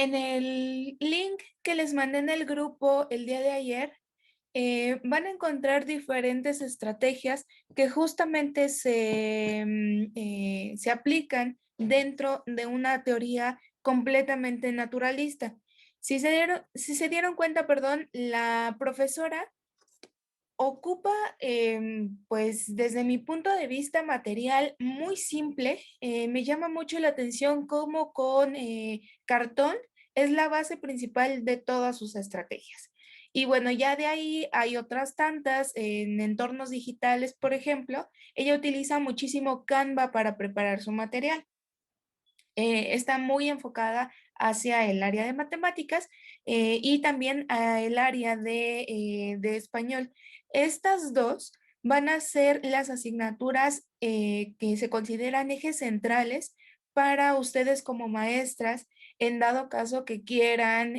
En el link que les mandé en el grupo el día de ayer, van a encontrar diferentes estrategias que justamente se aplican dentro de una teoría completamente naturalista. Si se dieron cuenta, perdón, la profesora ocupa, pues desde mi punto de vista material muy simple. Me llama mucho la atención cómo con cartón es la base principal de todas sus estrategias. Y bueno, ya de ahí hay otras tantas en entornos digitales, por ejemplo, ella utiliza muchísimo Canva para preparar su material. Está muy enfocada hacia el área de matemáticas y también a el área de español. Estas dos van a ser las asignaturas que se consideran ejes centrales para ustedes como maestras, en dado caso que quieran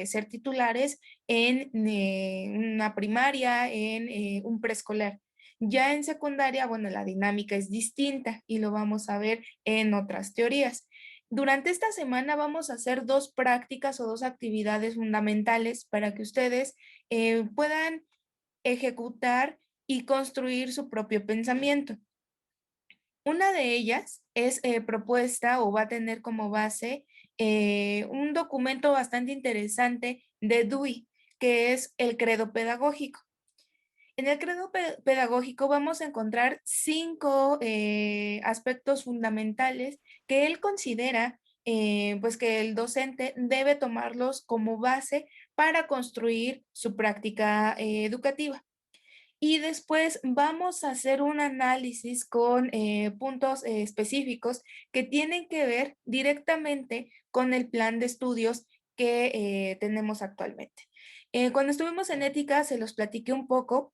ser titulares en una primaria, en un preescolar. Ya en secundaria, bueno, la dinámica es distinta y lo vamos a ver en otras teorías. Durante esta semana vamos a hacer dos prácticas o dos actividades fundamentales para que ustedes puedan ejecutar y construir su propio pensamiento. Una de ellas es propuesta o va a tener como base un documento bastante interesante de Dewey, que es el credo pedagógico. En el credo pedagógico vamos a encontrar cinco aspectos fundamentales que él considera pues que el docente debe tomarlos como base para construir su práctica educativa. Y después vamos a hacer un análisis con puntos específicos que tienen que ver directamente con el plan de estudios que tenemos actualmente. Cuando estuvimos en ética se los platiqué un poco,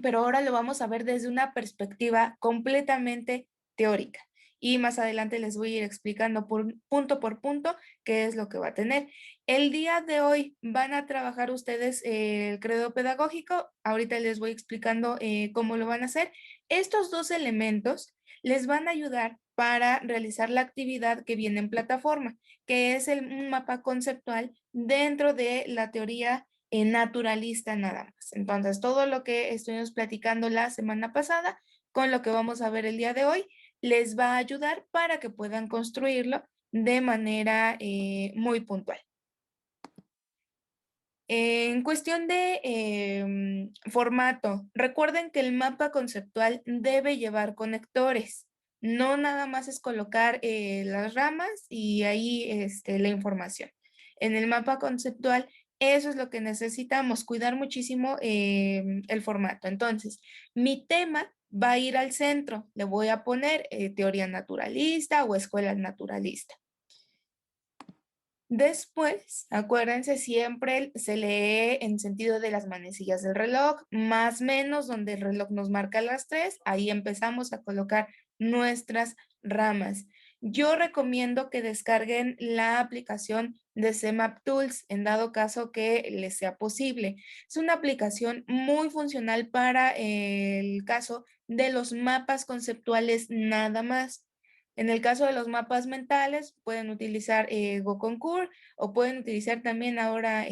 pero ahora lo vamos a ver desde una perspectiva completamente teórica. Y más adelante les voy a ir explicando por punto qué es lo que va a tener. El día de hoy van a trabajar ustedes el credo pedagógico. Ahorita les voy explicando cómo lo van a hacer. Estos dos elementos les van a ayudar para realizar la actividad que viene en plataforma, que es un mapa conceptual dentro de la teoría naturalista nada más. Entonces, todo lo que estuvimos platicando la semana pasada con lo que vamos a ver el día de hoy les va a ayudar para que puedan construirlo de manera muy puntual. En cuestión de formato, recuerden que el mapa conceptual debe llevar conectores. No nada más es colocar las ramas y ahí la información. En el mapa conceptual, eso es lo que necesitamos, cuidar muchísimo el formato. Entonces, mi tema va a ir al centro. Le voy a poner teoría naturalista o escuela naturalista. Después, acuérdense, siempre se lee en sentido de las manecillas del reloj, más menos donde el reloj nos marca las 3, ahí empezamos a colocar nuestras ramas. Yo recomiendo que descarguen la aplicación de CMAP Tools en dado caso que les sea posible. Es una aplicación muy funcional para el caso de los mapas conceptuales nada más. En el caso de los mapas mentales, pueden utilizar GoConcours o pueden utilizar también ahora,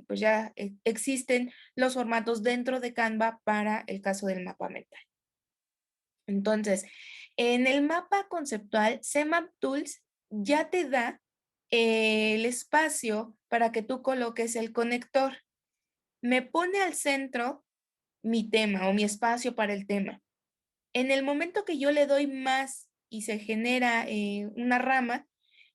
pues ya existen los formatos dentro de Canva para el caso del mapa mental. Entonces, en el mapa conceptual, CMAP Tools ya te da el espacio para que tú coloques el conector. Me pone al centro mi tema o mi espacio para el tema. En el momento que yo le doy más y se genera una rama,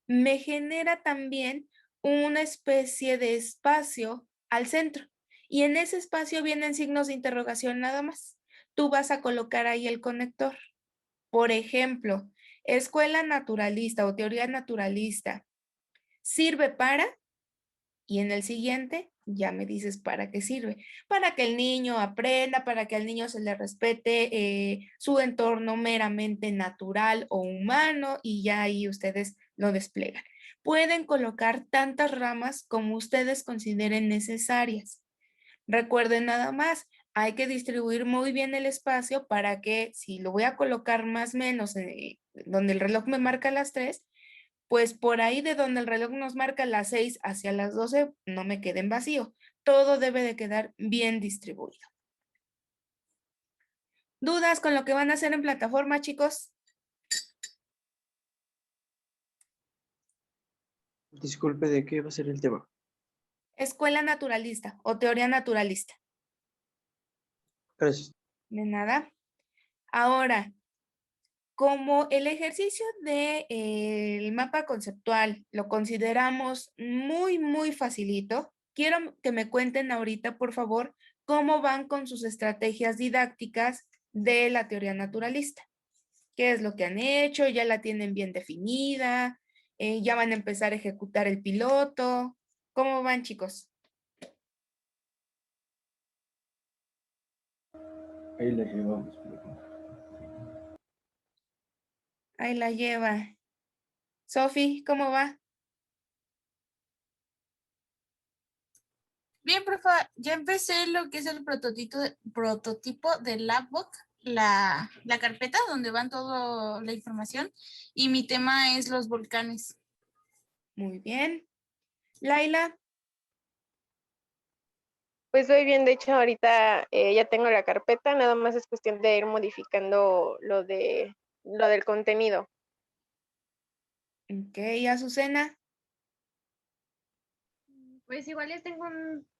me genera también una especie de espacio al centro. Y en ese espacio vienen signos de interrogación nada más. Tú vas a colocar ahí el conector. Por ejemplo, escuela naturalista o teoría naturalista sirve para, y en el siguiente ya me dices para qué sirve. Para que el niño aprenda, para que al niño se le respete su entorno meramente natural o humano y ya ahí ustedes lo despliegan. Pueden colocar tantas ramas como ustedes consideren necesarias. Recuerden nada más, hay que distribuir muy bien el espacio para que si lo voy a colocar más o menos donde el reloj me marca las 3, pues por ahí de donde el reloj nos marca las 6 hacia las 12, no me quede en vacío. Todo debe de quedar bien distribuido. ¿Dudas con lo que van a hacer en plataforma, chicos? Disculpe, ¿de qué va a ser el tema? Escuela naturalista o teoría naturalista. Gracias. De nada. Ahora, como el ejercicio de, el mapa conceptual lo consideramos muy, muy facilito, quiero que me cuenten ahorita, por favor, cómo van con sus estrategias didácticas de la teoría naturalista. ¿Qué es lo que han hecho? ¿Ya la tienen bien definida? ¿Ya van a empezar a ejecutar el piloto? ¿Cómo van, chicos? Ahí la llevamos. Ahí la lleva. Sofi, ¿cómo va? Bien, profa, ya empecé lo que es el prototipo del Labbook, la carpeta donde van toda la información, y mi tema es los volcanes. Muy bien. Laila, Pues voy bien, de hecho ahorita ya tengo la carpeta, nada más es cuestión de ir modificando lo del contenido. ok, Azucena, Pues igual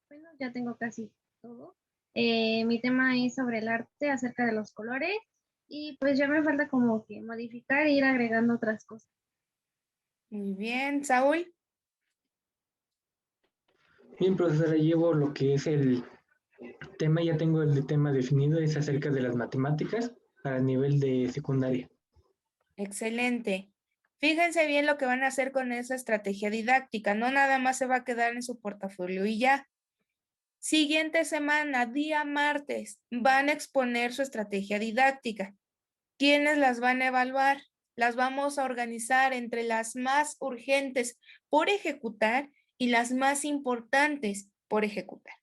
bueno, ya tengo casi todo. Mi tema es sobre el arte, acerca de los colores, y pues ya me falta como que modificar e ir agregando otras cosas. muy bien. Saúl, Bien, profesora, llevo lo que es el tema, ya tengo el tema definido, es acerca de las matemáticas a nivel de secundaria. excelente. Fíjense bien lo que van a hacer con esa estrategia didáctica, no nada más se va a quedar en su portafolio y ya. Siguiente semana, día martes, van a exponer su estrategia didáctica. ¿Quiénes las van a evaluar? Las vamos a organizar entre las más urgentes por ejecutar y las más importantes por ejecutar.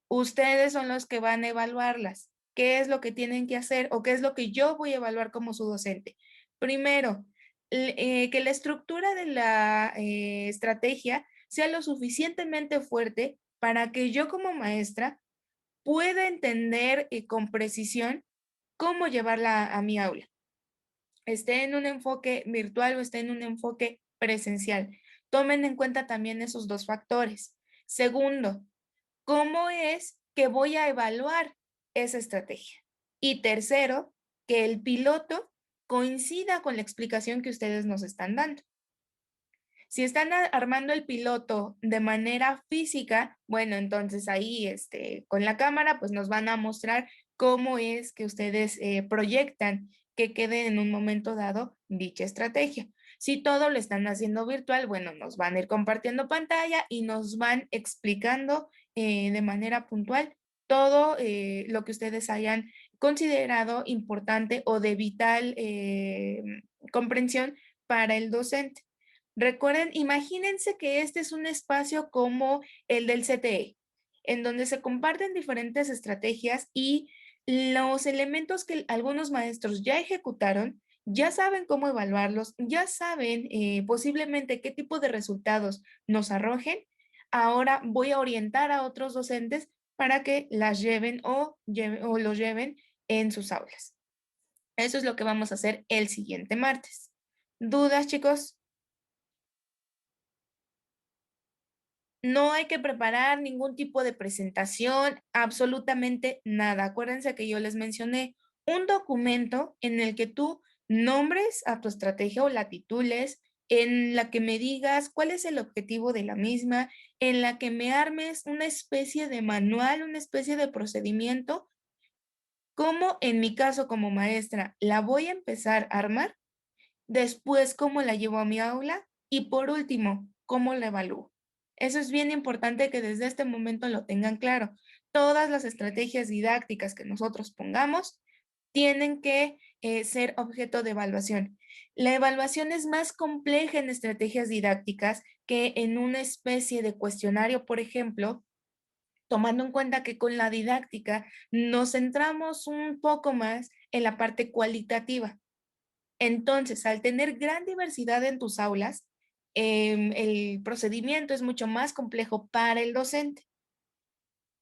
Ustedes son los que van a evaluarlas. ¿Qué es lo que tienen que hacer o qué es lo que yo voy a evaluar como su docente? Primero, que la estructura de la estrategia sea lo suficientemente fuerte para que yo como maestra pueda entender con precisión cómo llevarla a mi aula, esté en un enfoque virtual o esté en un enfoque presencial. Tomen en cuenta también esos dos factores. Segundo, ¿cómo es que voy a evaluar esa estrategia? Y tercero, que el piloto coincida con la explicación que ustedes nos están dando. Si están armando el piloto de manera física, bueno, entonces ahí con la cámara pues nos van a mostrar cómo es que ustedes proyectan que quede en un momento dado dicha estrategia. Si todo lo están haciendo virtual, bueno, nos van a ir compartiendo pantalla y nos van explicando de manera puntual todo lo que ustedes hayan considerado importante o de vital comprensión para el docente. Recuerden, imagínense que este es un espacio como el del CTE, en donde se comparten diferentes estrategias y los elementos que algunos maestros ya ejecutaron, ya saben cómo evaluarlos, ya saben posiblemente qué tipo de resultados nos arrojen. Ahora voy a orientar a otros docentes para que las lleven o los lleven en sus aulas. Eso es lo que vamos a hacer el siguiente martes. ¿Dudas, chicos? No hay que preparar ningún tipo de presentación, absolutamente nada. Acuérdense que yo les mencioné un documento en el que tú nombres a tu estrategia o la titules, en la que me digas cuál es el objetivo de la misma, en la que me armes una especie de manual, una especie de procedimiento, cómo en mi caso como maestra la voy a empezar a armar, después cómo la llevo a mi aula y por último, cómo la evalúo. Eso es bien importante que desde este momento lo tengan claro. Todas las estrategias didácticas que nosotros pongamos tienen que ser objeto de evaluación. La evaluación es más compleja en estrategias didácticas que en una especie de cuestionario, por ejemplo, tomando en cuenta que con la didáctica nos centramos un poco más en la parte cualitativa. Entonces, al tener gran diversidad en tus aulas, el procedimiento es mucho más complejo para el docente.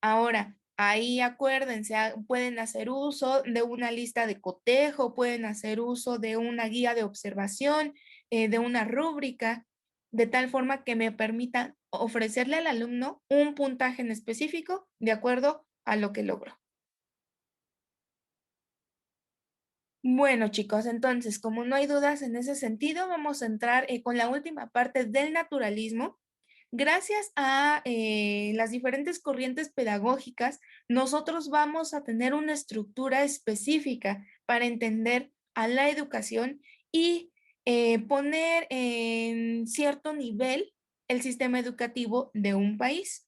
Ahora, ahí acuérdense, pueden hacer uso de una lista de cotejo, pueden hacer uso de una guía de observación, de una rúbrica, de tal forma que me permita ofrecerle al alumno un puntaje en específico de acuerdo a lo que logró. Bueno, chicos, entonces, como no hay dudas en ese sentido, vamos a entrar con la última parte del naturalismo. Gracias a las diferentes corrientes pedagógicas, nosotros vamos a tener una estructura específica para entender a la educación y poner en cierto nivel el sistema educativo de un país.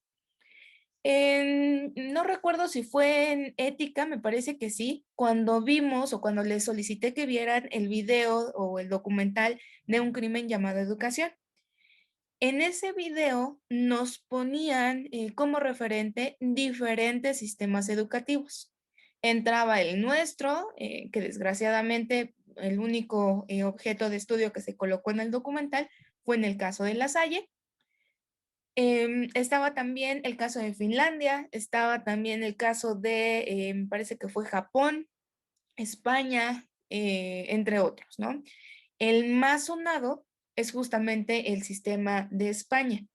No recuerdo si fue en ética, me parece que sí, cuando vimos o cuando les solicité que vieran el video o el documental de un crimen llamado educación. En ese video nos ponían como referente diferentes sistemas educativos. Entraba el nuestro, que desgraciadamente el único objeto de estudio que se colocó en el documental fue en el caso de La Salle. Estaba también el caso de Finlandia, estaba también el caso de, me parece que fue Japón, España, entre otros, ¿no? El más sonado es justamente el sistema de España.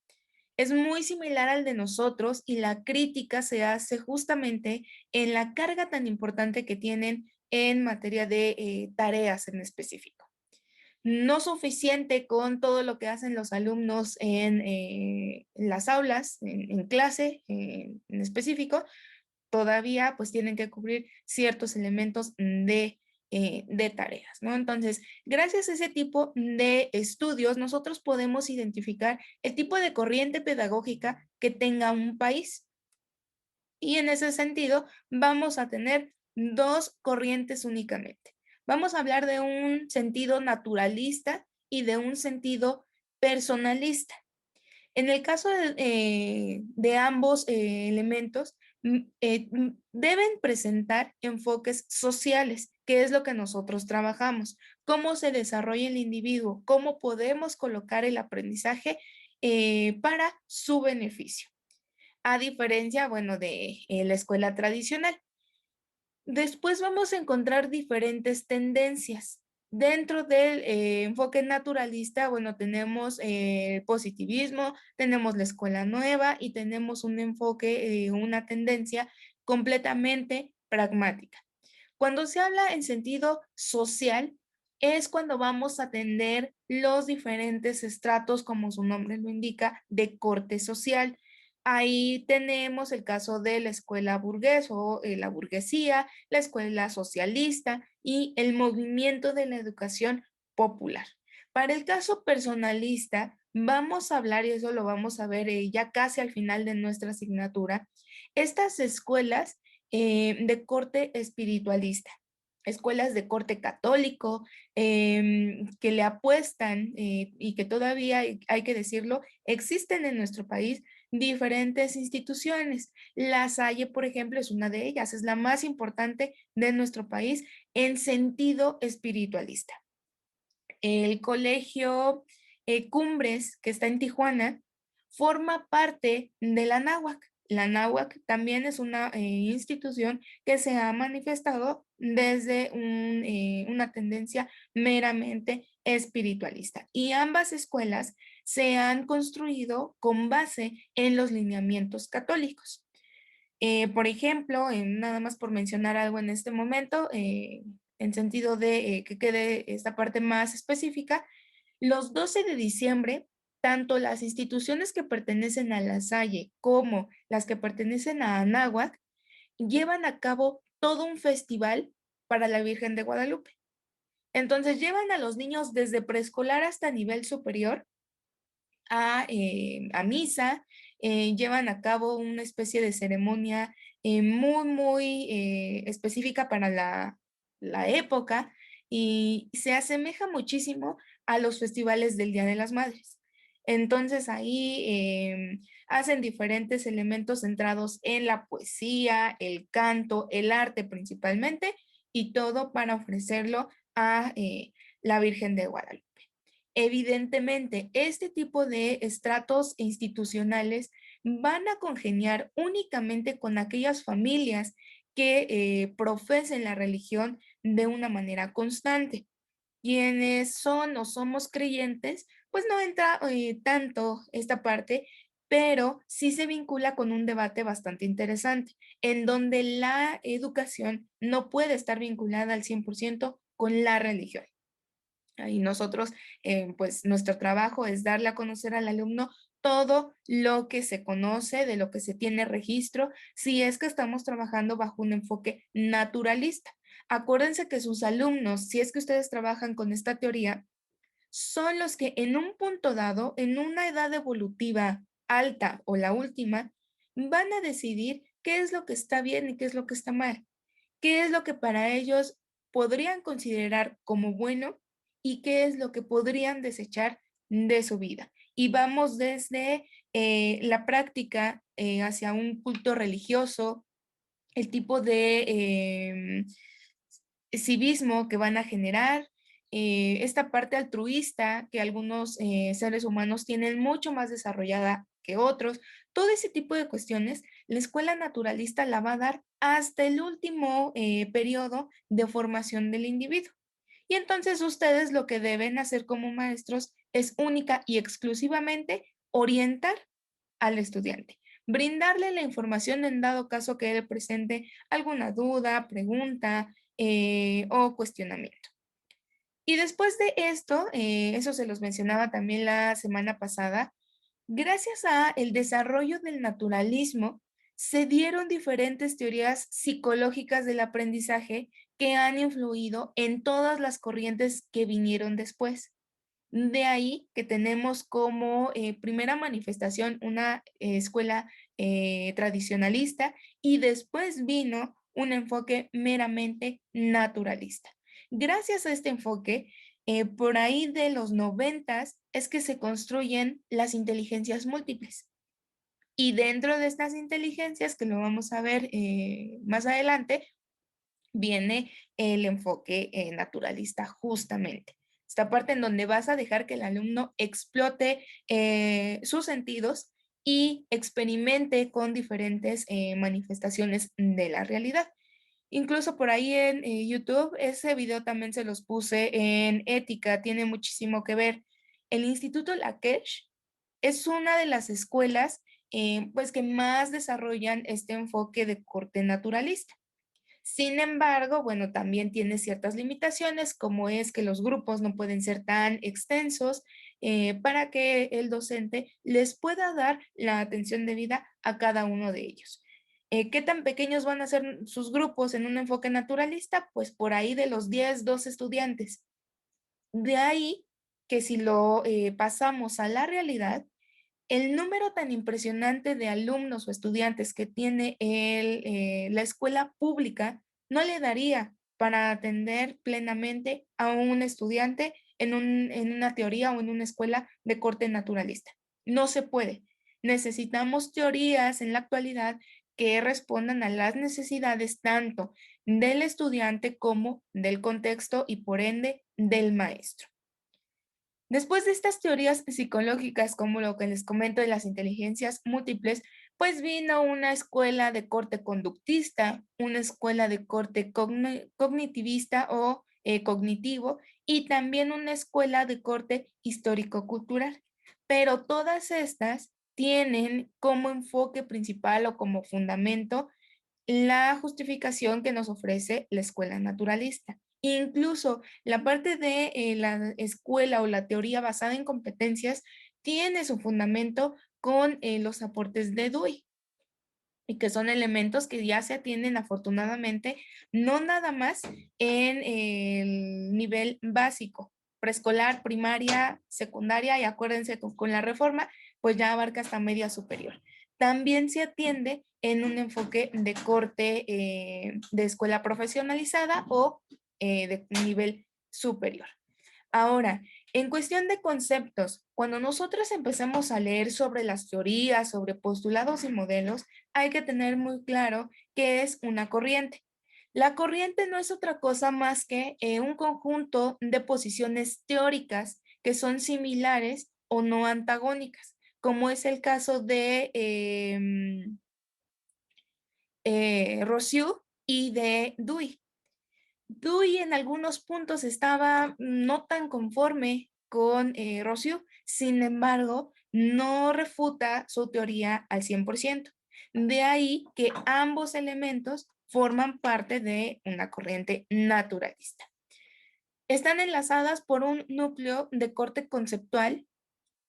Es muy similar al de nosotros y la crítica se hace justamente en la carga tan importante que tienen en materia de tareas en específico. No suficiente con todo lo que hacen los alumnos en las aulas, en clase en específico, todavía pues tienen que cubrir ciertos elementos de tareas, ¿no? Entonces, gracias a ese tipo de estudios, nosotros podemos identificar el tipo de corriente pedagógica que tenga un país. Y en ese sentido, vamos a tener dos corrientes únicamente. Vamos a hablar de un sentido naturalista y de un sentido personalista. En el caso de ambos elementos, deben presentar enfoques sociales, que es lo que nosotros trabajamos, cómo se desarrolla el individuo, cómo podemos colocar el aprendizaje para su beneficio, a diferencia, bueno, de la escuela tradicional. Después vamos a encontrar diferentes tendencias. Dentro del enfoque naturalista, bueno, tenemos el positivismo, tenemos la escuela nueva y tenemos un enfoque, una tendencia completamente pragmática. Cuando se habla en sentido social, es cuando vamos a atender los diferentes estratos, como su nombre lo indica, de corte social. Ahí tenemos el caso de la escuela burgués o la burguesía, la escuela socialista y el movimiento de la educación popular. Para el caso personalista, vamos a hablar, y eso lo vamos a ver ya casi al final de nuestra asignatura, estas escuelas de corte espiritualista, escuelas de corte católico, que le apuestan y que todavía, hay que decirlo, existen en nuestro país diferentes instituciones. La Salle, por ejemplo, es una de ellas, es la más importante de nuestro país en sentido espiritualista. El colegio Cumbres, que está en Tijuana, forma parte de la náhuac. La náhuac también es una institución que se ha manifestado desde una tendencia meramente espiritualista. Y ambas escuelas se han construido con base en los lineamientos católicos. Por ejemplo, nada más por mencionar algo en este momento, en sentido de que quede esta parte más específica, los 12 de diciembre, tanto las instituciones que pertenecen a La Salle como las que pertenecen a Anáhuac llevan a cabo todo un festival para la Virgen de Guadalupe. Entonces llevan a los niños desde preescolar hasta nivel superior a misa, llevan a cabo una especie de ceremonia muy específica para la época y se asemeja muchísimo a los festivales del Día de las Madres. Entonces ahí hacen diferentes elementos centrados en la poesía, el canto, el arte principalmente, y todo para ofrecerlo a la Virgen de Guadalupe. Evidentemente, este tipo de estratos institucionales van a congeniar únicamente con aquellas familias que profesen la religión de una manera constante. Quienes son o somos creyentes, pues no entra tanto esta parte, pero sí se vincula con un debate bastante interesante, en donde la educación no puede estar vinculada al 100% con la religión. Ahí nosotros, pues nuestro trabajo es darle a conocer al alumno todo lo que se conoce, de lo que se tiene registro, si es que estamos trabajando bajo un enfoque naturalista. Acuérdense que sus alumnos, si es que ustedes trabajan con esta teoría, son los que en un punto dado, en una edad evolutiva alta o la última, van a decidir qué es lo que está bien y qué es lo que está mal, qué es lo que para ellos podrían considerar como bueno y qué es lo que podrían desechar de su vida. Y vamos desde la práctica hacia un culto religioso, el tipo de civismo que van a generar, esta parte altruista que algunos seres humanos tienen mucho más desarrollada que otros, todo ese tipo de cuestiones, la escuela naturalista la va a dar hasta el último periodo de formación del individuo. Y entonces ustedes lo que deben hacer como maestros es única y exclusivamente orientar al estudiante, brindarle la información en dado caso que él presente alguna duda, pregunta o cuestionamiento. Y después de esto, eso se los mencionaba también la semana pasada, gracias a el desarrollo del naturalismo, se dieron diferentes teorías psicológicas del aprendizaje que han influido en todas las corrientes que vinieron después. De ahí que tenemos como primera manifestación una escuela tradicionalista y después vino un enfoque meramente naturalista. Gracias a este enfoque, por ahí de los 90 es que se construyen las inteligencias múltiples. Y dentro de estas inteligencias, que lo vamos a ver más adelante, viene el enfoque naturalista justamente. Esta parte en donde vas a dejar que el alumno explote sus sentidos y experimente con diferentes manifestaciones de la realidad. Incluso por ahí en YouTube, ese video también se los puse en ética, tiene muchísimo que ver. El Instituto Lakesh es una de las escuelas pues que más desarrollan este enfoque de corte naturalista. Sin embargo, bueno, también tiene ciertas limitaciones, como es que los grupos no pueden ser tan extensos para que el docente les pueda dar la atención debida a cada uno de ellos. ¿Qué tan pequeños van a ser sus grupos en un enfoque naturalista? Pues por ahí de los 10, 12 estudiantes. De ahí que si lo pasamos a la realidad, el número tan impresionante de alumnos o estudiantes que tiene la escuela pública no le daría para atender plenamente a un estudiante en una teoría o en una escuela de corte naturalista. No se puede. Necesitamos teorías en la actualidad que respondan a las necesidades tanto del estudiante como del contexto y por ende del maestro. Después de estas teorías psicológicas, como lo que les comento de las inteligencias múltiples, pues vino una escuela de corte conductista, una escuela de corte cognitivista o cognitivo y también una escuela de corte histórico-cultural. Pero todas estas tienen como enfoque principal o como fundamento la justificación que nos ofrece la escuela naturalista. Incluso la parte de la escuela o la teoría basada en competencias tiene su fundamento con los aportes de Dewey y que son elementos que ya se atienden afortunadamente no nada más en el nivel básico, preescolar, primaria, secundaria y acuérdense con la reforma, pues ya abarca hasta media superior. También se atiende en un enfoque de corte de escuela profesionalizada o de nivel superior. Ahora, en cuestión de conceptos, cuando nosotros empezamos a leer sobre las teorías, sobre postulados y modelos, hay que tener muy claro qué es una corriente. La corriente no es otra cosa más que un conjunto de posiciones teóricas que son similares o no antagónicas, como es el caso de Rossiu y de Dewey. Dewey en algunos puntos estaba no tan conforme con Rossiu, sin embargo, no refuta su teoría al 100%. De ahí que ambos elementos forman parte de una corriente naturalista. Están enlazadas por un núcleo de corte conceptual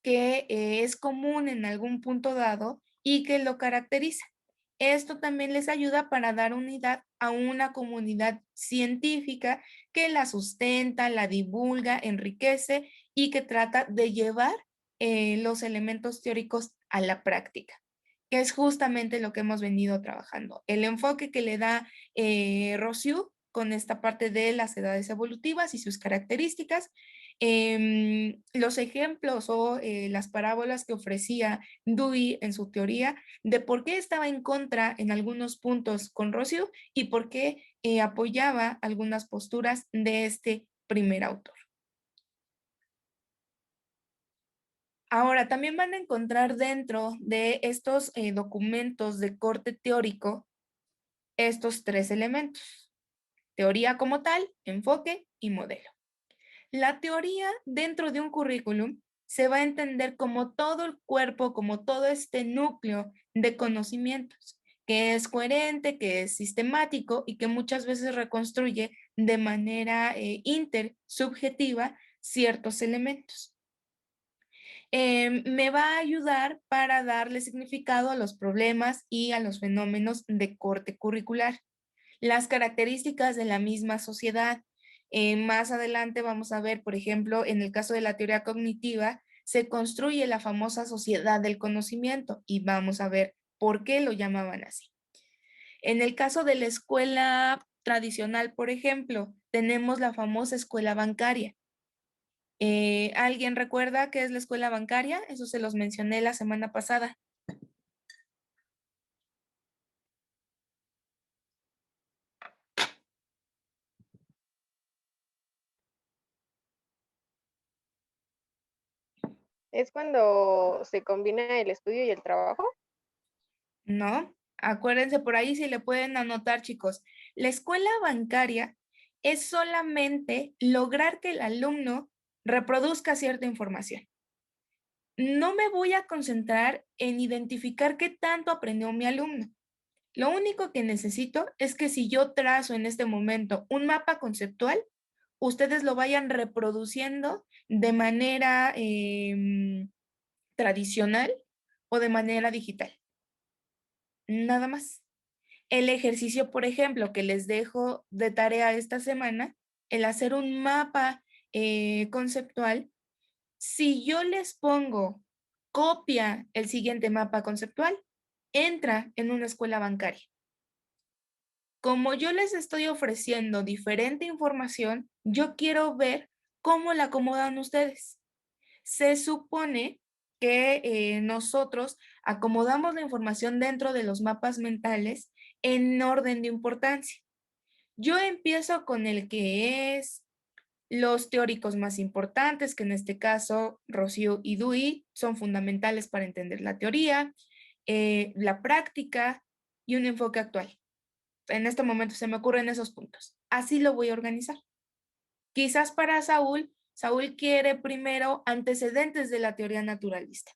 que es común en algún punto dado y que lo caracteriza. Esto también les ayuda para dar unidad a una comunidad científica que la sustenta, la divulga, enriquece y que trata de llevar los elementos teóricos a la práctica, que es justamente lo que hemos venido trabajando. El enfoque que le da Rossiu con esta parte de las edades evolutivas y sus características, los ejemplos o las parábolas que ofrecía Dewey en su teoría de por qué estaba en contra en algunos puntos con Rossiu y por qué apoyaba algunas posturas de este primer autor. Ahora, también van a encontrar dentro de estos documentos de corte teórico estos tres elementos: teoría como tal, enfoque y modelo. La teoría dentro de un currículum se va a entender como todo el cuerpo, como todo este núcleo de conocimientos, que es coherente, que es sistemático y que muchas veces reconstruye de manera intersubjetiva ciertos elementos. Me va a ayudar para darle significado a los problemas y a los fenómenos de corte curricular, las características de la misma sociedad. Más adelante vamos a ver, por ejemplo, en el caso de la teoría cognitiva, se construye la famosa sociedad del conocimiento y vamos a ver por qué lo llamaban así. En el caso de la escuela tradicional, por ejemplo, tenemos la famosa escuela bancaria. ¿Alguien recuerda qué es la escuela bancaria? Eso se los mencioné la semana pasada. ¿Es cuando se combina el estudio y el trabajo? No, acuérdense por ahí si le pueden anotar, chicos. La escuela bancaria es solamente lograr que el alumno reproduzca cierta información. No me voy a concentrar en identificar qué tanto aprendió mi alumno. Lo único que necesito es que si yo trazo en este momento un mapa conceptual, ustedes lo vayan reproduciendo de manera tradicional o de manera digital. Nada más. El ejercicio, por ejemplo, que les dejo de tarea esta semana, el hacer un mapa conceptual, si yo les pongo copia el siguiente mapa conceptual, entra en una escuela bancaria. Como yo les estoy ofreciendo diferente información, yo quiero ver cómo la acomodan ustedes. Se supone que nosotros acomodamos la información dentro de los mapas mentales en orden de importancia. Yo empiezo con el que es los teóricos más importantes, que en este caso Rossiu y Dewey son fundamentales para entender la teoría, la práctica y un enfoque actual. En este momento se me ocurren esos puntos. Así lo voy a organizar. Quizás para Saúl quiere primero antecedentes de la teoría naturalista,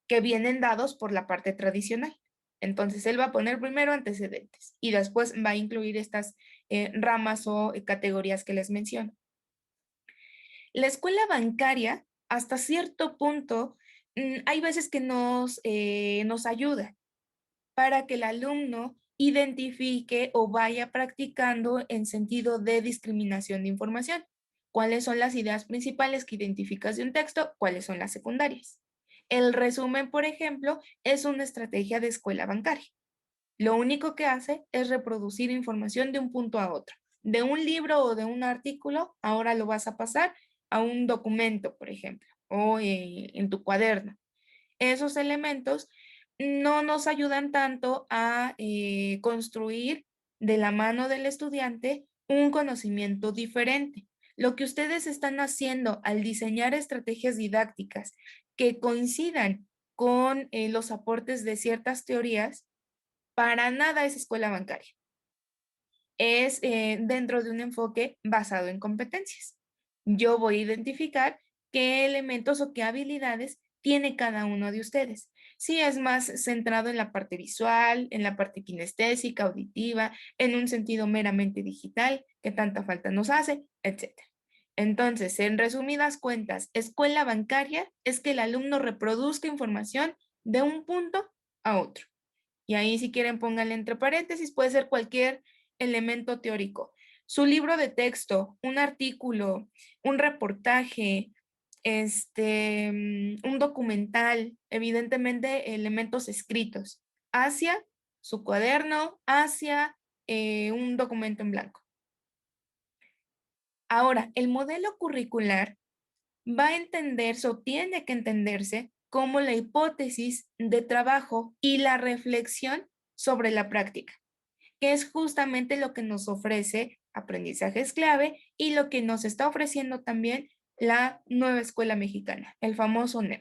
que vienen dados por la parte tradicional. Entonces, él va a poner primero antecedentes y después va a incluir estas ramas o categorías que les menciono. La escuela bancaria, hasta cierto punto, hay veces que nos ayuda para que el alumno identifique o vaya practicando en sentido de discriminación de información. ¿Cuáles son las ideas principales que identificas de un texto? ¿Cuáles son las secundarias? El resumen, por ejemplo, es una estrategia de escuela bancaria. Lo único que hace es reproducir información de un punto a otro. De un libro o de un artículo, ahora lo vas a pasar a un documento, por ejemplo, o en tu cuaderno. Esos elementos no nos ayudan tanto a construir de la mano del estudiante un conocimiento diferente. Lo que ustedes están haciendo al diseñar estrategias didácticas que coincidan con los aportes de ciertas teorías, para nada es escuela bancaria. Es dentro de un enfoque basado en competencias. Yo voy a identificar qué elementos o qué habilidades tiene cada uno de ustedes. Si es más centrado en la parte visual, en la parte kinestésica, auditiva, en un sentido meramente digital, que tanta falta nos hace, etc. Entonces, en resumidas cuentas, escuela bancaria es que el alumno reproduzca información de un punto a otro. Y ahí si quieren pónganle entre paréntesis, puede ser cualquier elemento teórico. Su libro de texto, un artículo, un reportaje, un documental, evidentemente elementos escritos, hacia su cuaderno, hacia un documento en blanco. Ahora, el modelo curricular va a entenderse o tiene que entenderse como la hipótesis de trabajo y la reflexión sobre la práctica, que es justamente lo que nos ofrece Aprendizajes Clave y lo que nos está ofreciendo también la nueva escuela mexicana, el famoso NEM.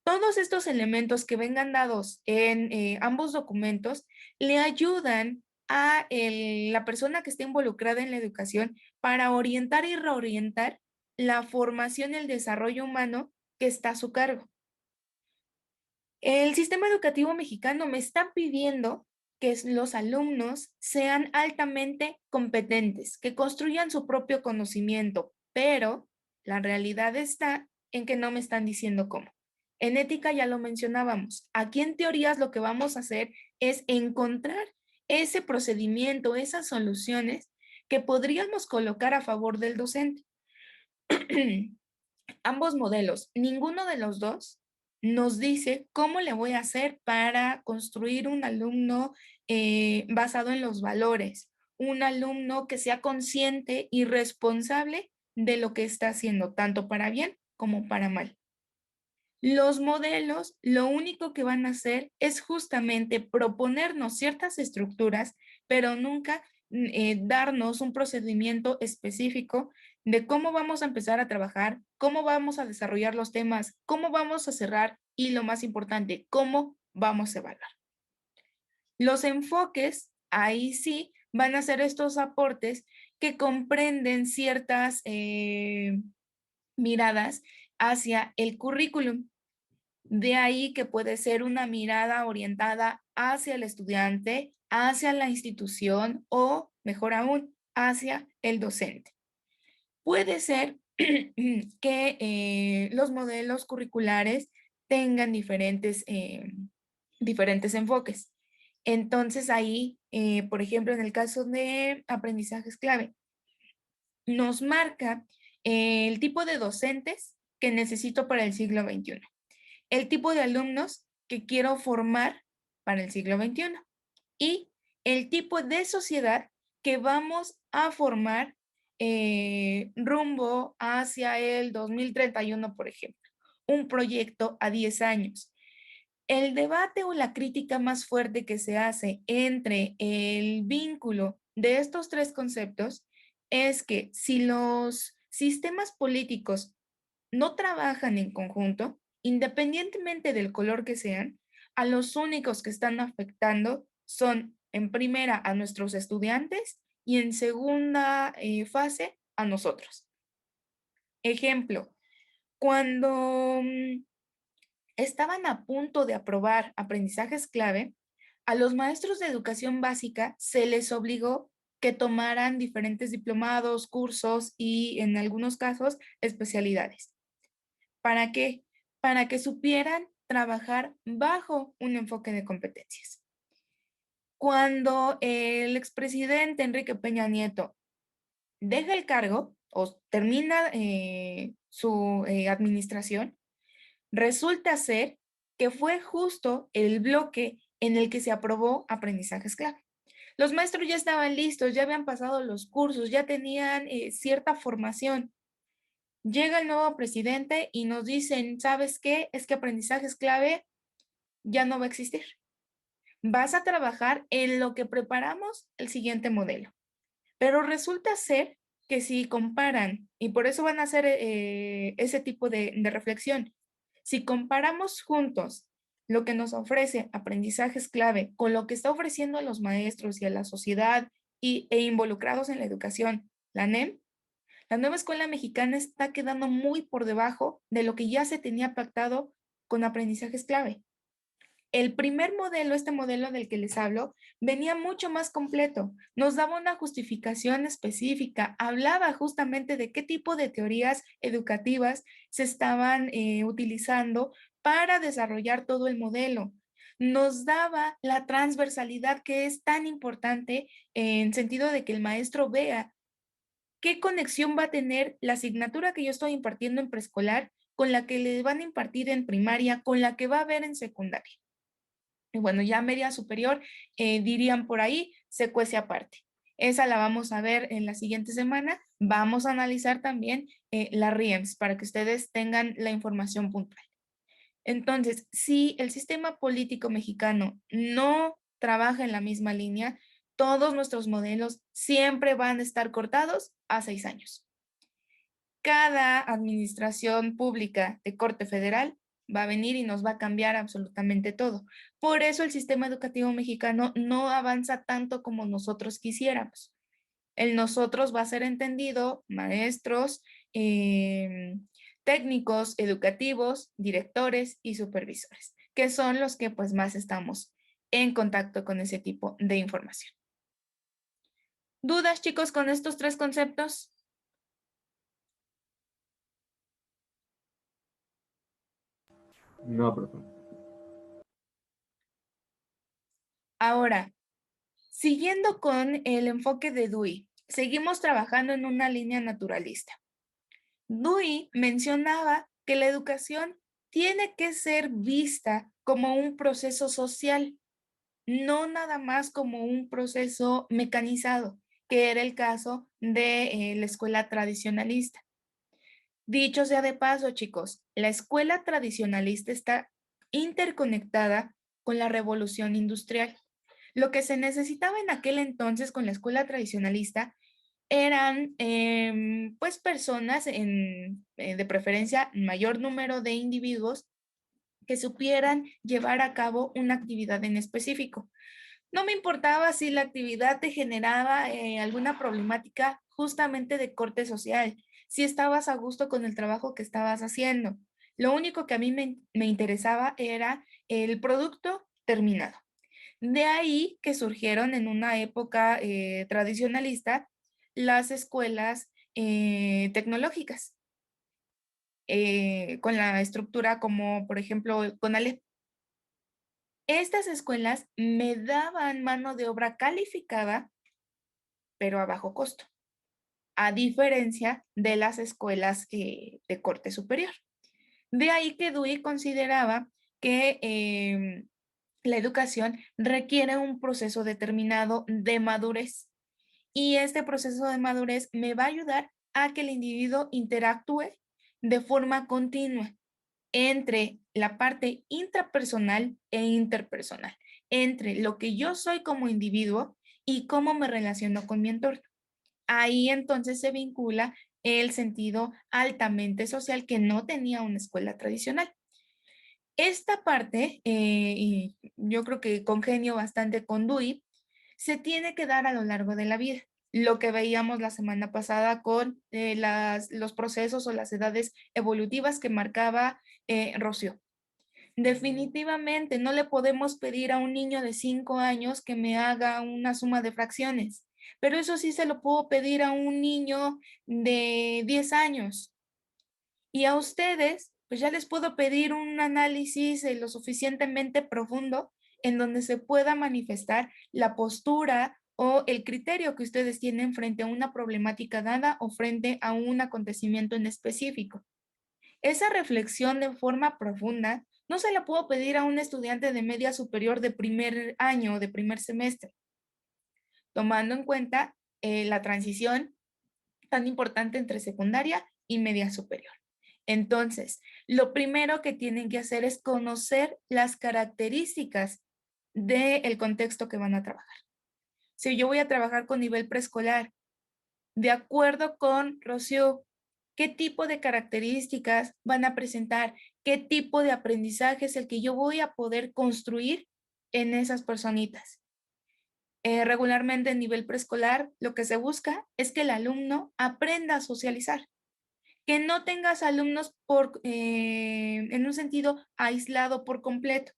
Todos estos elementos que vengan dados en ambos documentos le ayudan a la persona que está involucrada en la educación para orientar y reorientar la formación y el desarrollo humano que está a su cargo. El sistema educativo mexicano me está pidiendo que los alumnos sean altamente competentes, que construyan su propio conocimiento, pero la realidad está en que no me están diciendo cómo. En ética ya lo mencionábamos. Aquí en teorías lo que vamos a hacer es encontrar ese procedimiento, esas soluciones que podríamos colocar a favor del docente. Ambos modelos, ninguno de los dos nos dice cómo le voy a hacer para construir un alumno basado en los valores, un alumno que sea consciente y responsable de lo que está haciendo, tanto para bien como para mal. Los modelos lo único que van a hacer es justamente proponernos ciertas estructuras, pero nunca darnos un procedimiento específico de cómo vamos a empezar a trabajar, cómo vamos a desarrollar los temas, cómo vamos a cerrar y lo más importante, cómo vamos a evaluar. Los enfoques, ahí sí, van a ser estos aportes que comprenden ciertas miradas hacia el currículum. De ahí que puede ser una mirada orientada hacia el estudiante, hacia la institución o, mejor aún, hacia el docente. Puede ser que los modelos curriculares tengan diferentes enfoques. Entonces ahí, por ejemplo, en el caso de Aprendizajes Clave, nos marca el tipo de docentes que necesito para el siglo XXI, el tipo de alumnos que quiero formar para el siglo XXI y el tipo de sociedad que vamos a formar rumbo hacia el 2031, por ejemplo, un proyecto a 10 años. El debate o la crítica más fuerte que se hace entre el vínculo de estos tres conceptos es que si los sistemas políticos no trabajan en conjunto, independientemente del color que sean, a los únicos que están afectando son en primera a nuestros estudiantes y en segunda fase a nosotros. Ejemplo, cuando estaban a punto de aprobar Aprendizajes Clave, a los maestros de educación básica se les obligó que tomaran diferentes diplomados, cursos y en algunos casos especialidades. ¿Para qué? Para que supieran trabajar bajo un enfoque de competencias. Cuando el expresidente Enrique Peña Nieto deja el cargo o termina su administración, resulta ser que fue justo el bloque en el que se aprobó Aprendizajes Clave. Los maestros ya estaban listos, ya habían pasado los cursos, ya tenían cierta formación. Llega el nuevo presidente y nos dicen, ¿sabes qué? Es que Aprendizajes Clave ya no va a existir. Vas a trabajar en lo que preparamos el siguiente modelo. Pero resulta ser que si comparan, y por eso van a hacer ese tipo de reflexión, si comparamos juntos lo que nos ofrece aprendizajes clave con lo que está ofreciendo a los maestros y a la sociedad e involucrados en la educación, la NEM, la nueva escuela mexicana está quedando muy por debajo de lo que ya se tenía pactado con aprendizajes clave. El primer modelo, este modelo del que les hablo, venía mucho más completo, nos daba una justificación específica, hablaba justamente de qué tipo de teorías educativas se estaban utilizando para desarrollar todo el modelo. Nos daba la transversalidad que es tan importante en sentido de que el maestro vea qué conexión va a tener la asignatura que yo estoy impartiendo en preescolar con la que le van a impartir en primaria, con la que va a ver en secundaria. Y bueno, ya media superior, dirían por ahí, se cuece aparte. Esa la vamos a ver en la siguiente semana. Vamos a analizar también la RIEMS para que ustedes tengan la información puntual. Entonces, si el sistema político mexicano no trabaja en la misma línea, todos nuestros modelos siempre van a estar cortados a 6 años. Cada administración pública de corte federal va a venir y nos va a cambiar absolutamente todo. Por eso el sistema educativo mexicano no avanza tanto como nosotros quisiéramos. El nosotros va a ser entendido maestros, técnicos educativos, directores y supervisores, que son los que pues más estamos en contacto con ese tipo de información. ¿Dudas, chicos, con estos 3 conceptos? No, profe. Ahora, siguiendo con el enfoque de Dewey, seguimos trabajando en una línea naturalista. Dewey mencionaba que la educación tiene que ser vista como un proceso social, no nada más como un proceso mecanizado, que era el caso de la escuela tradicionalista. Dicho sea de paso, chicos, la escuela tradicionalista está interconectada con la revolución industrial. Lo que se necesitaba en aquel entonces con la escuela tradicionalista eran pues personas de preferencia mayor número de individuos que supieran llevar a cabo una actividad en específico. No me importaba si la actividad te generaba alguna problemática justamente de corte social, si estabas a gusto con el trabajo que estabas haciendo. Lo único que a mí me interesaba era el producto terminado. De ahí que surgieron en una época tradicionalista las escuelas tecnológicas, con la estructura como, por ejemplo, con Ale. Estas escuelas me daban mano de obra calificada, pero a bajo costo, a diferencia de las escuelas de corte superior. De ahí que Dewey consideraba que la educación requiere un proceso determinado de madurez y este proceso de madurez me va a ayudar a que el individuo interactúe de forma continua entre la parte intrapersonal e interpersonal, entre lo que yo soy como individuo y cómo me relaciono con mi entorno. Ahí entonces se vincula el sentido altamente social que no tenía una escuela tradicional. Esta parte, y yo creo que congenio bastante con Dewey, se tiene que dar a lo largo de la vida. Lo que veíamos la semana pasada con los procesos o las edades evolutivas que marcaba Rocio. Definitivamente no le podemos pedir a un niño de 5 años que me haga una suma de fracciones, pero eso sí se lo puedo pedir a un niño de 10 años. Y a ustedes, pues ya les puedo pedir un análisis lo suficientemente profundo en donde se pueda manifestar la postura o el criterio que ustedes tienen frente a una problemática dada o frente a un acontecimiento en específico. Esa reflexión de forma profunda no se la puedo pedir a un estudiante de media superior de primer año o de primer semestre, tomando en cuenta la transición tan importante entre secundaria y media superior. Entonces, lo primero que tienen que hacer es conocer las características del contexto que van a trabajar. Si yo voy a trabajar con nivel preescolar De acuerdo con Rocío, ¿qué tipo de características van a presentar? ¿Qué tipo de aprendizaje es el que yo voy a poder construir en esas personitas? Regularmente en nivel preescolar, lo que se busca es que el alumno aprenda a socializar, que no tengas alumnos en un sentido aislado por completo.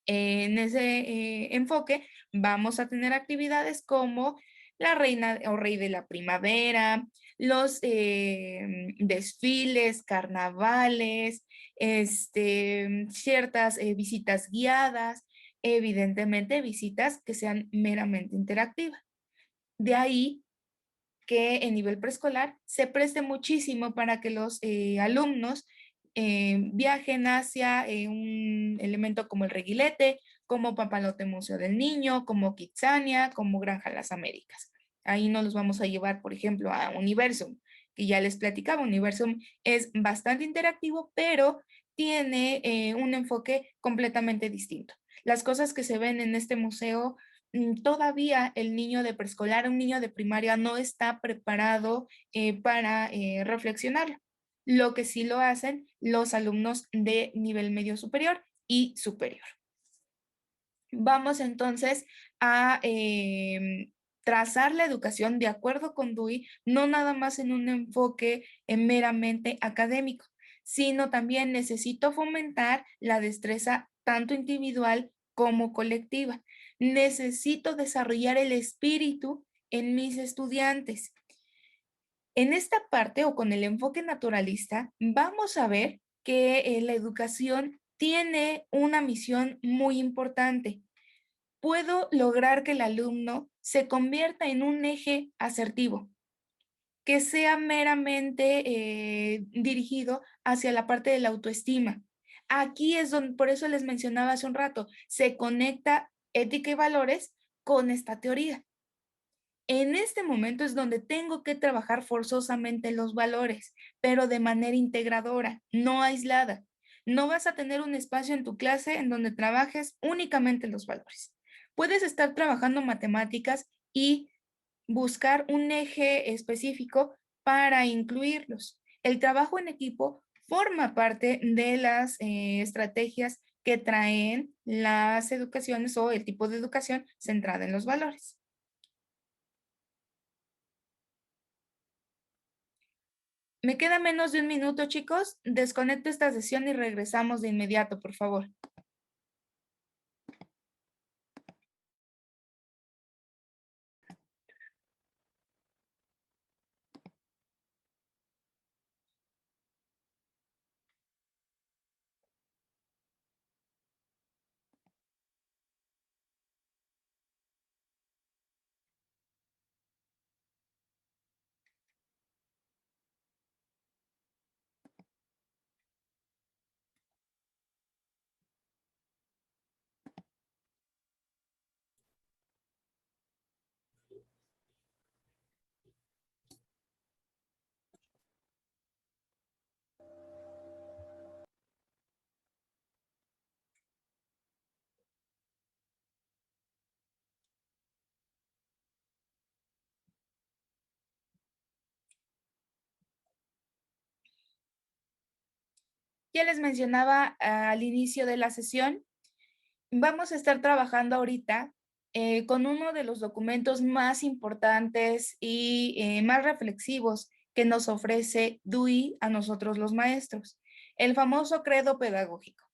En ese enfoque vamos a tener actividades como la reina o rey de la primavera, los desfiles, carnavales, ciertas visitas guiadas, evidentemente visitas que sean meramente interactivas. De ahí que en nivel preescolar se preste muchísimo para que los alumnos viajen hacia un elemento como el Reguilete, como Papalote Museo del Niño, como Kitsania, como Granja Las Américas. Ahí no los vamos a llevar, por ejemplo, a Universum, que ya les platicaba. Universum es bastante interactivo, pero tiene un enfoque completamente distinto. Las cosas que se ven en este museo, todavía el niño de preescolar, un niño de primaria no está preparado para reflexionar. Lo que sí lo hacen los alumnos de nivel medio superior y superior. Vamos entonces a trazar la educación de acuerdo con Dewey, no nada más en un enfoque meramente académico, sino también necesito fomentar la destreza tanto individual como colectiva. Necesito desarrollar el espíritu en mis estudiantes. En esta parte o con el enfoque naturalista, vamos a ver que la educación tiene una misión muy importante. Puedo lograr que el alumno se convierta en un eje asertivo, que sea meramente dirigido hacia la parte de la autoestima. Aquí es donde, por eso les mencionaba hace un rato, se conecta ética y valores con esta teoría. En este momento es donde tengo que trabajar forzosamente los valores, pero de manera integradora, no aislada. No vas a tener un espacio en tu clase en donde trabajes únicamente los valores. Puedes estar trabajando matemáticas y buscar un eje específico para incluirlos. El trabajo en equipo forma parte de las estrategias que traen las educaciones o el tipo de educación centrada en los valores. Me queda menos de un minuto, chicos. Desconecto esta sesión y regresamos de inmediato, por favor. Ya les mencionaba al inicio de la sesión, vamos a estar trabajando ahorita con uno de los documentos más importantes y más reflexivos que nos ofrece Dewey a nosotros los maestros, el famoso credo pedagógico.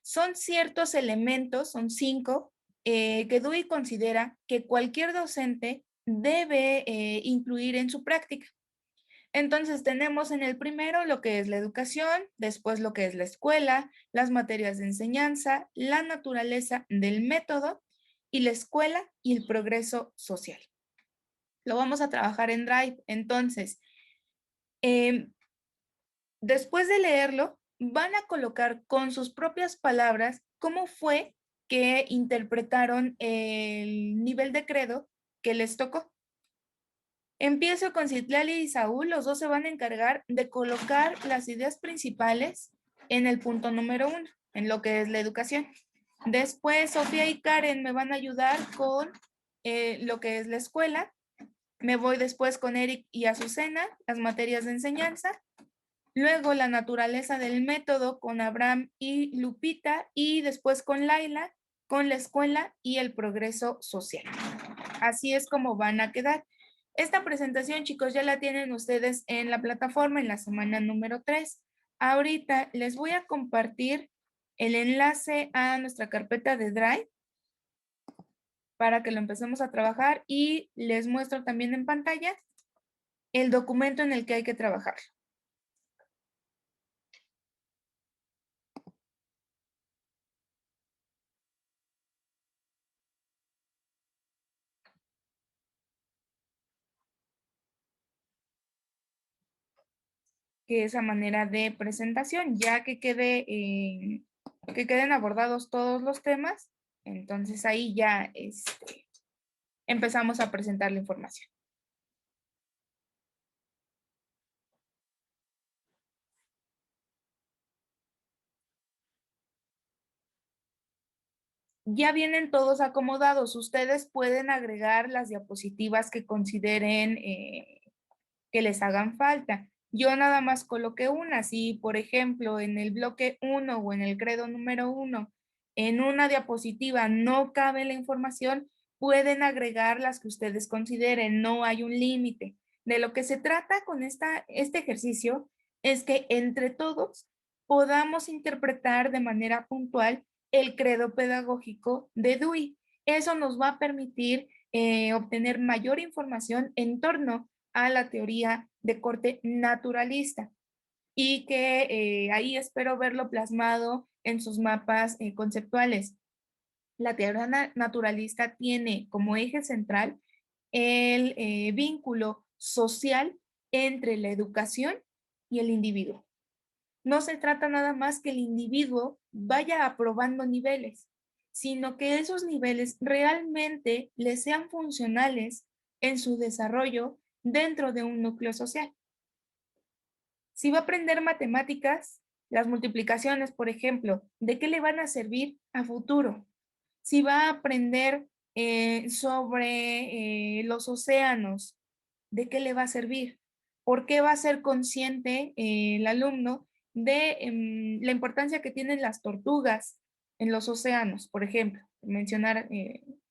Son ciertos elementos, son 5, que Dewey considera que cualquier docente debe incluir en su práctica. Entonces tenemos en el primero lo que es la educación, después lo que es la escuela, las materias de enseñanza, la naturaleza del método y la escuela y el progreso social. Lo vamos a trabajar en Drive. Entonces, después de leerlo, van a colocar con sus propias palabras cómo fue que interpretaron el nivel de credo que les tocó. Empiezo con Citlali y Saúl, los dos se van a encargar de colocar las ideas principales en el punto número 1, en lo que es la educación. Después, Sofía y Karen me van a ayudar con lo que es la escuela Me voy después con Eric y Azucena, las materias de enseñanza. Luego la naturaleza del método con Abraham y Lupita, y después con Laila, con la escuela y el progreso social. Así es como van a quedar. Esta presentación, chicos, ya la tienen ustedes en la plataforma en la semana número 3. Ahorita les voy a compartir el enlace a nuestra carpeta de Drive para que lo empecemos a trabajar, y les muestro también en pantalla el documento en el que hay que trabajar. Que esa manera de presentación, ya que que queden abordados todos los temas, entonces ahí ya empezamos a presentar la información. Ya vienen todos acomodados. Ustedes pueden agregar las diapositivas que consideren que les hagan falta. Yo nada más coloqué una. Si, por ejemplo, en el bloque 1 o en el credo número 1, en una diapositiva no cabe la información, pueden agregar las que ustedes consideren. No hay un límite. De lo que se trata con este ejercicio es que entre todos podamos interpretar de manera puntual el credo pedagógico de Dewey. Eso nos va a permitir obtener mayor información en torno a la teoría de corte naturalista, y que ahí espero verlo plasmado en sus mapas conceptuales. La teoría naturalista tiene como eje central el vínculo social entre la educación y el individuo. No se trata nada más que el individuo vaya aprobando niveles, sino que esos niveles realmente le sean funcionales en su desarrollo dentro de un núcleo social. Si va a aprender matemáticas, las multiplicaciones, por ejemplo, ¿de qué le van a servir a futuro? Si va a aprender sobre los océanos, ¿de qué le va a servir? ¿Por qué va a ser consciente el alumno de la importancia que tienen las tortugas en los océanos, por ejemplo? Mencionar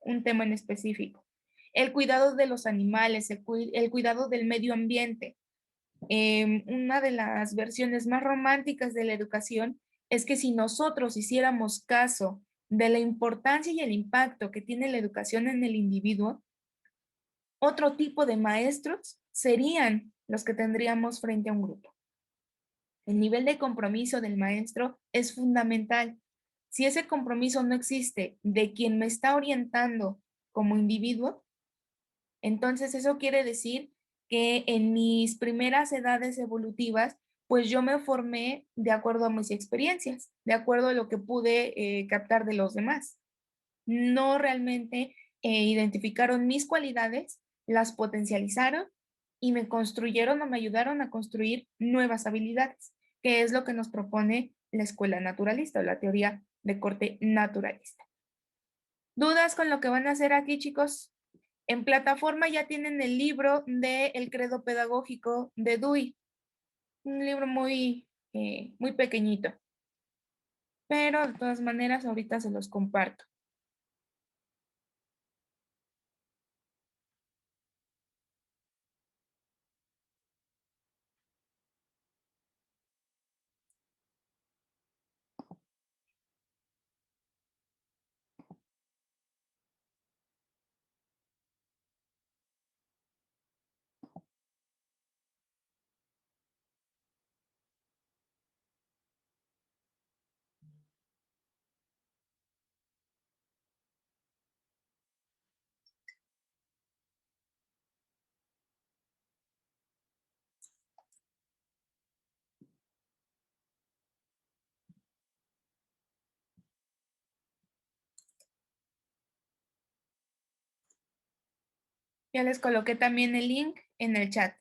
un tema en específico. El cuidado de los animales, el cuidado del medio ambiente. Una de las versiones más románticas de la educación es que si nosotros hiciéramos caso de la importancia y el impacto que tiene la educación en el individuo, otro tipo de maestros serían los que tendríamos frente a un grupo. El nivel de compromiso del maestro es fundamental. Si ese compromiso no existe de quien me está orientando como individuo, entonces eso quiere decir que en mis primeras edades evolutivas, pues yo me formé de acuerdo a mis experiencias, de acuerdo a lo que pude captar de los demás. No realmente identificaron mis cualidades, las potencializaron y me construyeron o me ayudaron a construir nuevas habilidades, que es lo que nos propone la escuela naturalista o la teoría de corte naturalista. ¿Dudas con lo que van a hacer aquí, chicos? En plataforma ya tienen el libro de El Credo Pedagógico de Dewey, un libro muy pequeñito, pero de todas maneras ahorita se los comparto. Ya les coloqué también el link en el chat.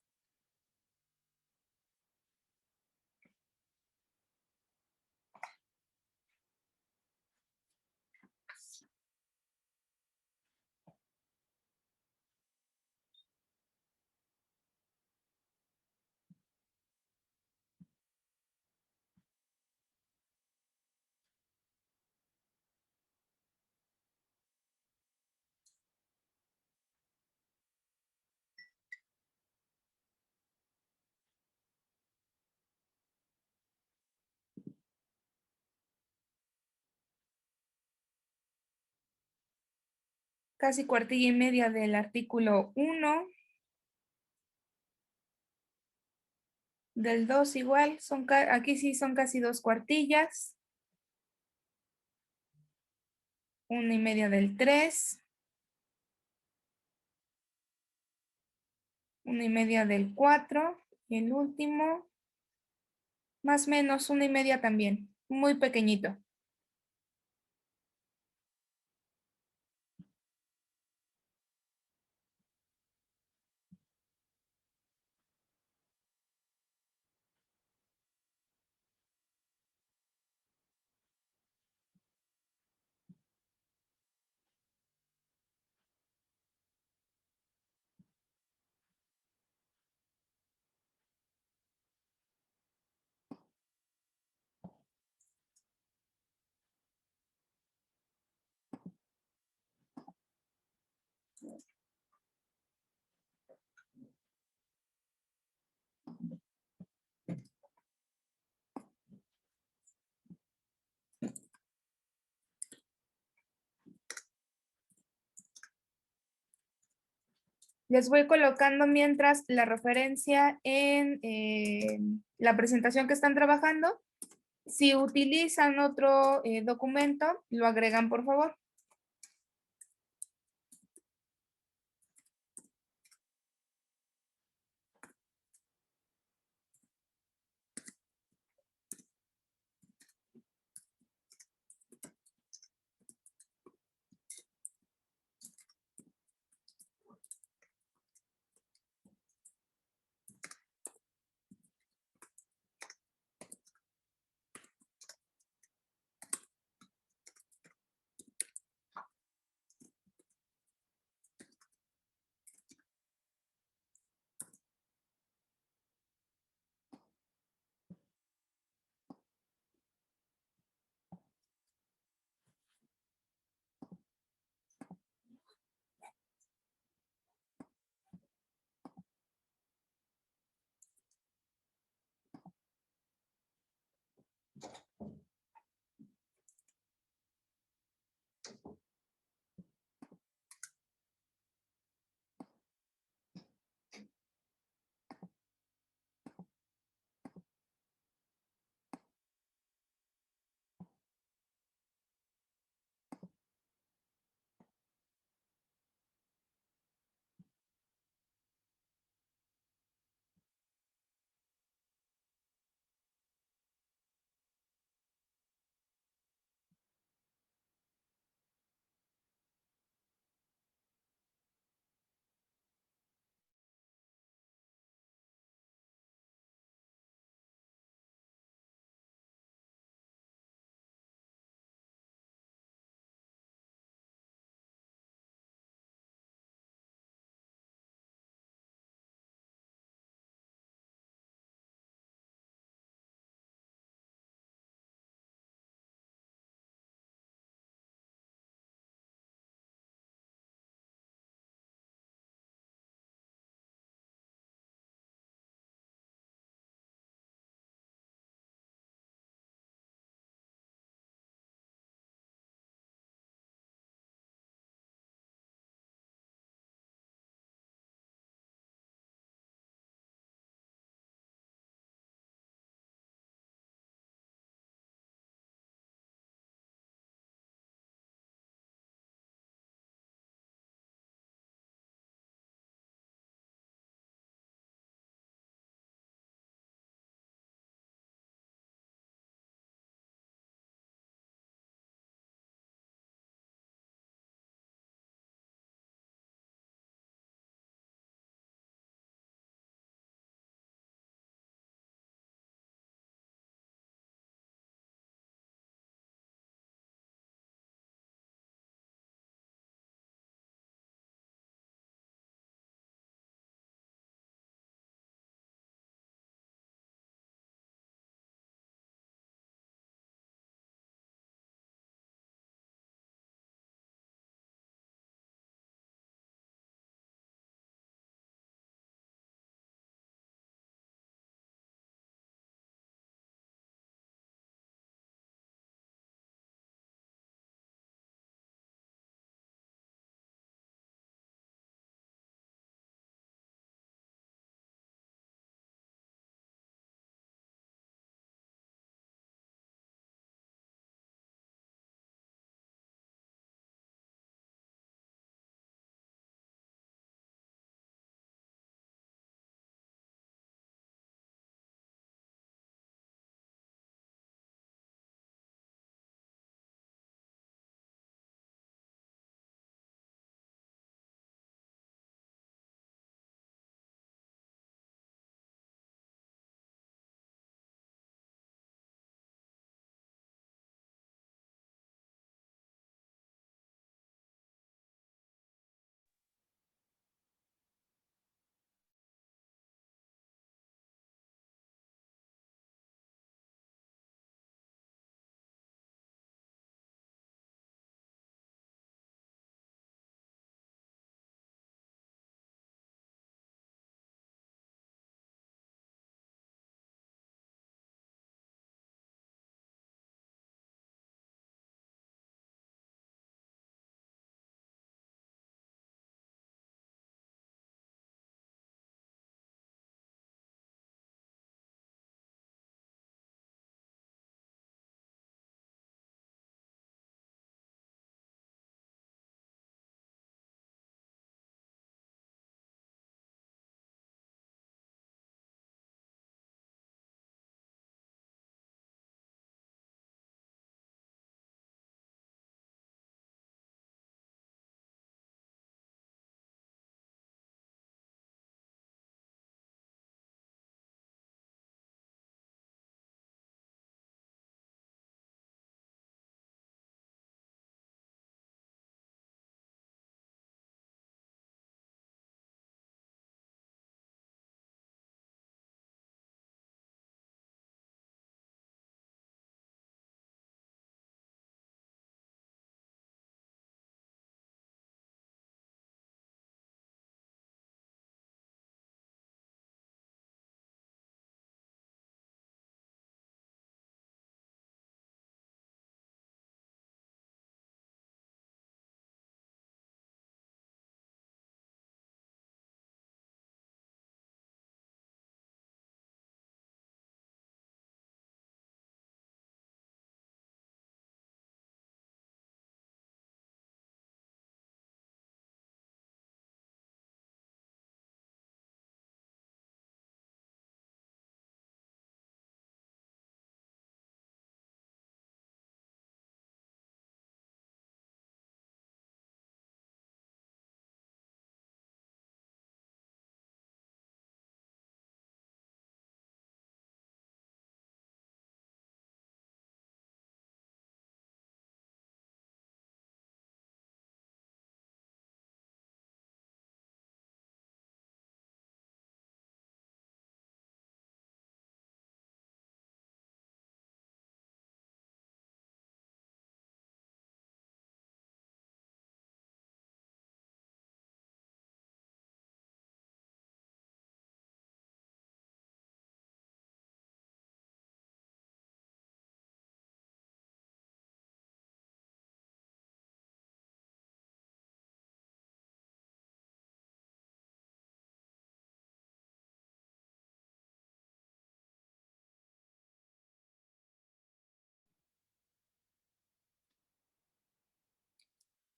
casi cuartilla y media del artículo 1. Del 2 igual, aquí sí son casi 2 cuartillas. 1 y media del 3. 1 y media del 4. Y el último, más o menos 1 y media también, muy pequeñito. Les voy colocando mientras la referencia en la presentación que están trabajando. Si utilizan otro documento, lo agregan, por favor.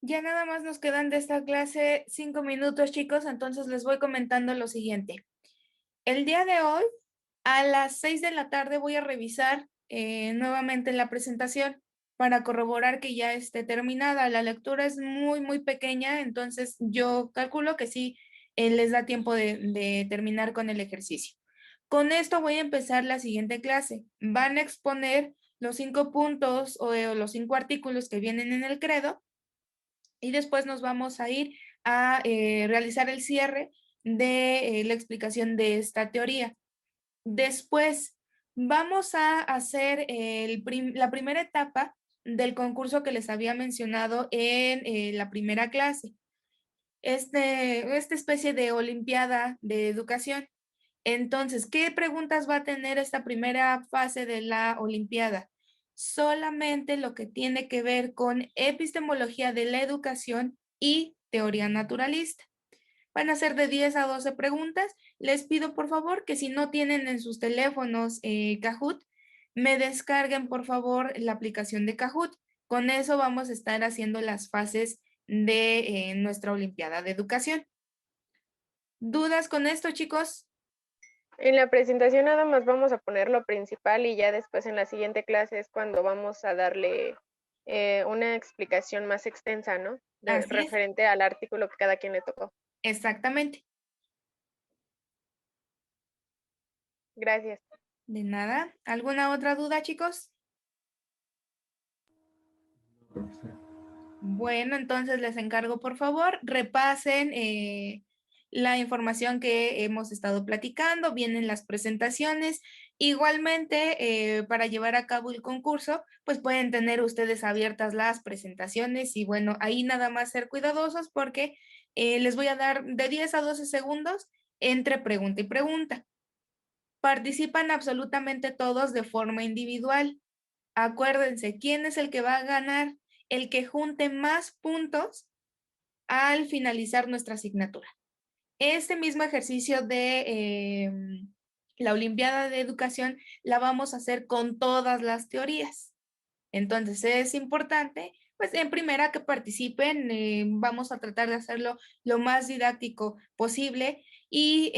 Ya nada más nos quedan de esta clase 5 minutos, chicos, entonces les voy comentando lo siguiente. El día de hoy, a las 6 de la tarde, voy a revisar nuevamente la presentación para corroborar que ya esté terminada. La lectura es muy, muy pequeña, entonces yo calculo que sí les da tiempo de terminar con el ejercicio. Con esto voy a empezar la siguiente clase. Van a exponer los 5 puntos o los 5 artículos que vienen en el credo y después nos vamos a ir a realizar el cierre de la explicación de esta teoría. Después vamos a hacer la primera etapa del concurso que les había mencionado en la primera clase. Esta especie de olimpiada de educación. Entonces, ¿qué preguntas va a tener esta primera fase de la olimpiada? Solamente lo que tiene que ver con epistemología de la educación y teoría naturalista. Van a ser de 10 a 12 preguntas. Les pido por favor que si no tienen en sus teléfonos Kahoot, me descarguen por favor la aplicación de Kahoot. Con eso vamos a estar haciendo las fases de nuestra Olimpiada de Educación. ¿Dudas con esto, chicos? En la presentación nada más vamos a poner lo principal y ya después en la siguiente clase es cuando vamos a darle una explicación más extensa, ¿no? Así es. Referente al artículo que cada quien le tocó. Exactamente. Gracias. De nada. ¿Alguna otra duda, chicos? No, profesora. Bueno, entonces les encargo, por favor, repasen la información que hemos estado platicando, vienen las presentaciones. Igualmente, para llevar a cabo el concurso, pues pueden tener ustedes abiertas las presentaciones y bueno, ahí nada más ser cuidadosos porque les voy a dar de 10 a 12 segundos entre pregunta y pregunta. Participan absolutamente todos de forma individual. Acuérdense, ¿quién es el que va a ganar? El que junte más puntos al finalizar nuestra asignatura. Este mismo ejercicio de la Olimpiada de Educación la vamos a hacer con todas las teorías. Entonces es importante, pues en primera que participen, vamos a tratar de hacerlo lo más didáctico posible y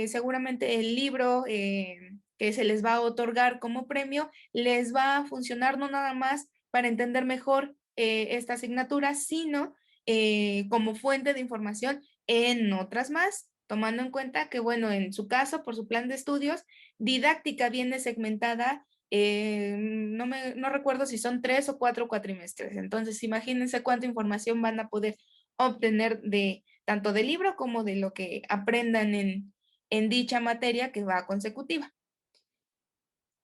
seguramente el libro que se les va a otorgar como premio les va a funcionar no nada más para entender mejor esta asignatura, sino como fuente de información en otras más, tomando en cuenta que, bueno, en su caso, por su plan de estudios, didáctica viene segmentada no recuerdo si son 3 o 4 cuatrimestres. Entonces, imagínense cuánta información van a poder obtener de tanto del libro como de lo que aprendan en dicha materia que va consecutiva.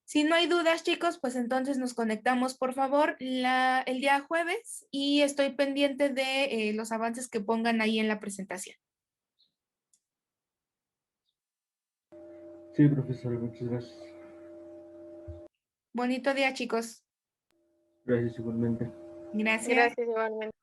Si no hay dudas, chicos, pues entonces nos conectamos, por favor, el día jueves y estoy pendiente de los avances que pongan ahí en la presentación. Sí, profesora, muchas gracias. Bonito día, chicos. Gracias igualmente. Gracias. Gracias igualmente.